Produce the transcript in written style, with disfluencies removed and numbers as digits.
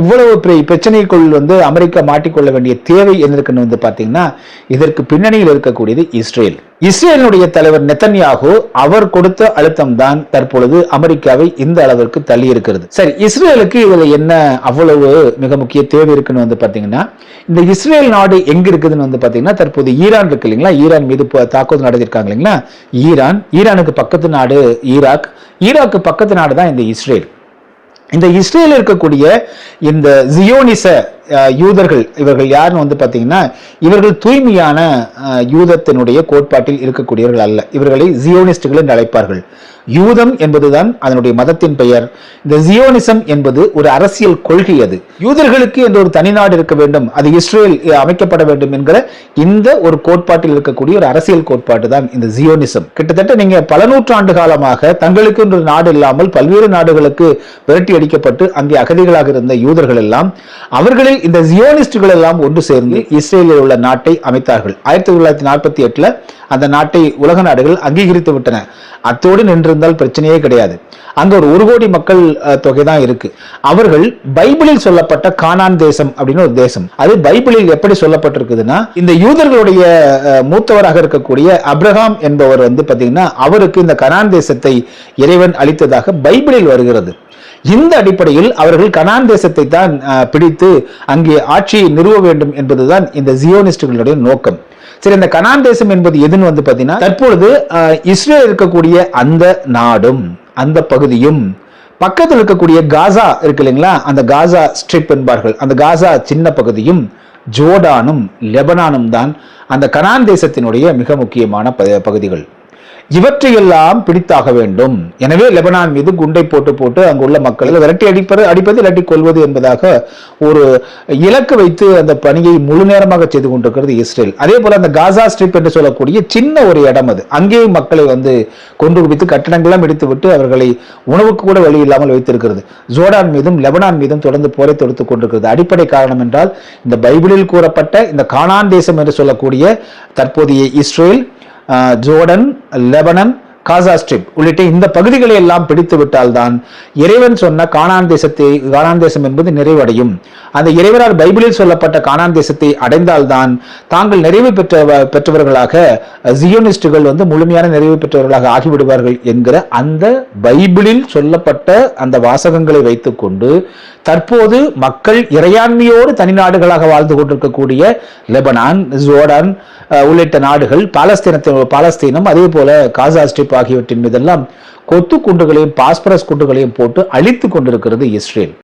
இவ்வளவு பிரச்சனைக்குள் அமெரிக்கா மாட்டிக்கொள்ள வேண்டிய தேவை என்ன இருக்குன்னு பாத்தீங்கன்னா, இதற்கு பின்னணியில் இருக்கக்கூடியது இஸ்ரேல். இஸ்ரேலுடைய தலைவர் நெத்தன்யாகு அவர் கொடுத்த அழுத்தம் தான் தற்பொழுது அமெரிக்காவை இந்த அளவிற்கு தள்ளி இருக்கிறது. சரி, இஸ்ரேலுக்கு இதுல என்ன அவ்வளவு மிக முக்கிய தேவை இருக்குன்னு பாத்தீங்கன்னா, இந்த இஸ்ரேல் நாடு எங்க இருக்குதுன்னு பாத்தீங்கன்னா, தற்போது ஈரான் இருக்கு இல்லைங்களா, ஈரான் மீது தாக்குதல் நடத்திருக்காங்க இல்லைங்களா, ஈரானுக்கு பக்கத்து நாடு ஈராக்கு பக்கத்து நாடு தான் இந்த இஸ்ரேல். இந்த இஸ்ரேல் இருக்கக்கூடிய இந்த ஜியோனிச யூதர்கள், இவர்கள் யாருன்னு பாத்தீங்கன்னா, இவர்கள் தூய்மையான யூதத்தினுடைய கோட்பாட்டில் இருக்கக்கூடியவர்கள் அல்ல. இவர்களை ஜியோனிஸ்டுகள் என்று அழைப்பார்கள். யூதம் என்பதுதான் அதனுடைய மதத்தின் பெயர். இந்த ஜியோனிசம் என்பது ஒரு அரசியல் கொள்கை. அது யூதர்களுக்கு என்ற ஒரு தனிநாடு இருக்க வேண்டும், அது இஸ்ரேல் அமைக்கப்பட வேண்டும் என்கிற இந்த ஒரு கோட்பாட்டில் இருக்கக்கூடிய ஒரு அரசியல் கோட்பாடு தான் இந்த ஜியோனிசம். கிட்டத்தட்ட நீங்க பல நூற்றாண்டு காலமாக தங்களுக்கு ஒரு நாடு இல்லாமல் பல்வேறு நாடுகளுக்கு விரட்டி அடிக்கப்பட்டு அங்கே அகதிகளாக இருந்த யூதர்கள் எல்லாம், அவர்களில் இந்த ஜியோனிஸ்டுகள் எல்லாம் ஒன்று சேர்ந்து இஸ்ரேலில் உள்ள நாட்டை அமைத்தார்கள். 1948 அந்த நாட்டை உலக நாடுகள் அங்கீகரித்து விட்டன. அத்தோடு நின்றிருந்தால் பிரச்சனையே கிடையாது. அங்க ஒரு கோடி மக்கள் தொகை தான் இருக்கு. அவர்கள் பைபிளில் சொல்லப்பட்ட கானான் தேசம் அப்படின்னு ஒரு தேசம், அது பைபிளில் எப்படி சொல்லப்பட்டிருக்குதுன்னா, இந்த யூதர்களுடைய மூத்தவராக இருக்கக்கூடிய அப்ரஹாம் என்பவர் பாத்தீங்கன்னா, அவருக்கு இந்த கனான் தேசத்தை இறைவன் அளித்ததாக பைபிளில் வருகிறது. இந்த அடிப்படையில் அவர்கள் கனான் தேசத்தை தான் பிடித்து அங்கே ஆட்சியை நிறுவ வேண்டும் என்பதுதான் இந்த ஜியோனிஸ்டுகளுடைய நோக்கம். சரி, இந்த கனான் தேசம் என்பது எதுன்னு பாத்தீங்கன்னா, தற்பொழுது இஸ்ரேல் இருக்கக்கூடிய அந்த நாடும் அந்த பகுதியும், பக்கத்தில் இருக்கக்கூடிய காசா இருக்கு இல்லைங்களா, அந்த காசா ஸ்ட்ரிப் என்பார்கள், அந்த காசா சின்ன பகுதியும், ஜோர்டானும் லெபனானும் தான் அந்த கனான் தேசத்தினுடைய மிக முக்கியமான பகுதிகள். இவற்றையெல்லாம் பிடித்தாக வேண்டும். எனவே லெபனான் மீது குண்டை போட்டு அங்குள்ள மக்களை விரட்டி அடிப்பது இல்லாட்டி கொள்வது என்பதாக ஒரு இலக்கு வைத்து அந்த பணியை முழு நேரமாக செய்து கொண்டிருக்கிறது இஸ்ரேல். அதே போல அந்த காசா ஸ்ட்ரிப் என்று சொல்லக்கூடிய சின்ன ஒரு இடம், அது அங்கேயும் மக்களை கொண்டு குவித்து கட்டடங்கள்லாம் இடித்து விட்டு அவர்களை உணவுக்கு கூட வழி இல்லாமல் வைத்திருக்கிறது. ஜோர்டான் மீதும் லெபனான் மீதும் தொடர்ந்து போரை தொடுத்துக் கொண்டிருக்கிறது. அடிப்படை காரணம் என்றால், இந்த பைபிளில் கூறப்பட்ட இந்த கானான் தேசம் என்று சொல்லக்கூடிய தற்போதைய இஸ்ரேல், ஜோர்டன், லெபனான், காசா ஸ்ட்ரிப் உள்ளிட்ட இந்த பகுதிகளை எல்லாம் பிடித்து விட்டால்தான் இறைவன் சொன்ன கானான் தேசம் என்பது நிறைவடையும். அந்த இறைவனால் பைபிளில் சொல்லப்பட்ட கானான் தேசத்தை அடைந்தால்தான் தாங்கள் நிறைவு பெற்றவர்களாக ஜியோனிஸ்டுகள் முழுமையான நிறைவு பெற்றவர்களாக ஆகிவிடுவார்கள் என்கிற அந்த பைபிளில் சொல்லப்பட்ட அந்த வாசகங்களை வைத்துக் கொண்டு தற்போது மக்கள் இறையாண்மையோடு தனிநாடுகளாக வாழ்ந்து கொண்டிருக்கக்கூடிய லெபனான், ஜோர்டான் உள்ளிட்ட நாடுகள், பாலஸ்தீனம், அதே போல காசா ஸ்ட்ரிப் ஆகியவற்றின் மீதெல்லாம் கொத்து குண்டுகளையும் பாஸ்பரஸ் குண்டுகளையும் போட்டு அழித்துக் கொண்டிருக்கிறது இஸ்ரேல்.